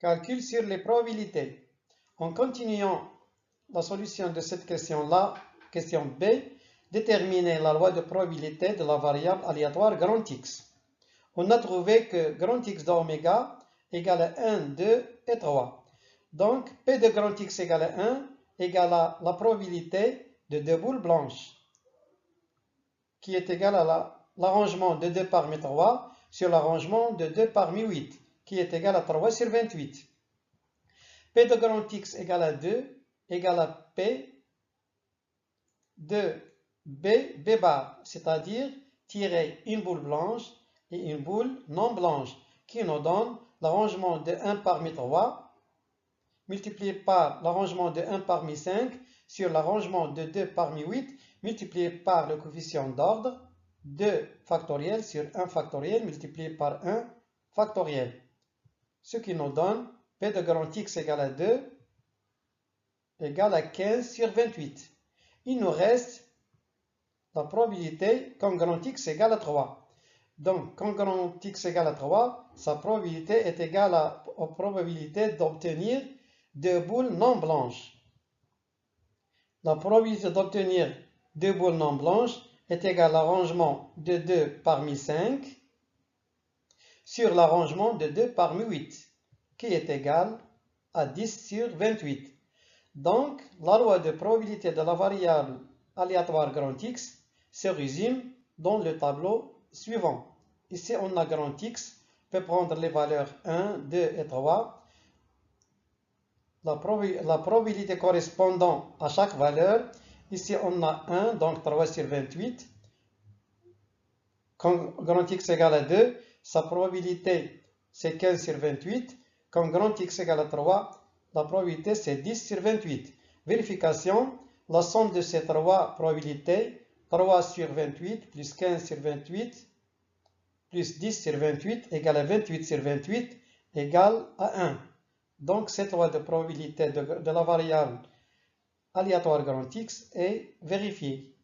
Calcul sur les probabilités. En continuant la solution de cette question-là, question B, déterminer la loi de probabilité de la variable aléatoire grand X. On a trouvé que grand X d'oméga égale à 1, 2 et 3. Donc, P de grand X égale à 1 égale à la probabilité de 2 boules blanches, qui est égale à l'arrangement de 2 parmi 3 sur l'arrangement de 2 parmi 8, qui est égal à 3 sur 28. P de grand X égale à 2 égale à P de B bar, c'est-à-dire tirer une boule blanche et une boule non blanche, qui nous donne l'arrangement de 1 parmi 3 multiplié par l'arrangement de 1 parmi 5 sur l'arrangement de 2 parmi 8 multiplié par le coefficient d'ordre 2 factoriel sur 1 factoriel multiplié par 1 factoriel. Ce qui nous donne P de grand X égale à 2 égale à 15 sur 28. Il nous reste la probabilité quand grand X égale à 3. Donc, quand grand X égale à 3, sa probabilité est égale à la probabilité d'obtenir 2 boules non blanches. La probabilité d'obtenir 2 boules non blanches est égale à l'arrangement de 2 parmi 5 sur l'arrangement de 2 parmi 8, qui est égal à 10 sur 28. Donc, la loi de probabilité de la variable aléatoire grand X se résume dans le tableau suivant. Ici, on a grand X, peut prendre les valeurs 1, 2 et 3. La probabilité correspondant à chaque valeur, ici on a 1, donc 3 sur 28. Quand grand X égale à 2, sa probabilité c'est 15 sur 28. Quand grand X égale à 3, la probabilité c'est 10 sur 28. Vérification, la somme de ces trois probabilités, 3 sur 28 plus 15 sur 28 plus 10 sur 28 égale à 28 sur 28 égale à 1. Donc cette loi de probabilité de la variable aléatoire grand X est vérifiée.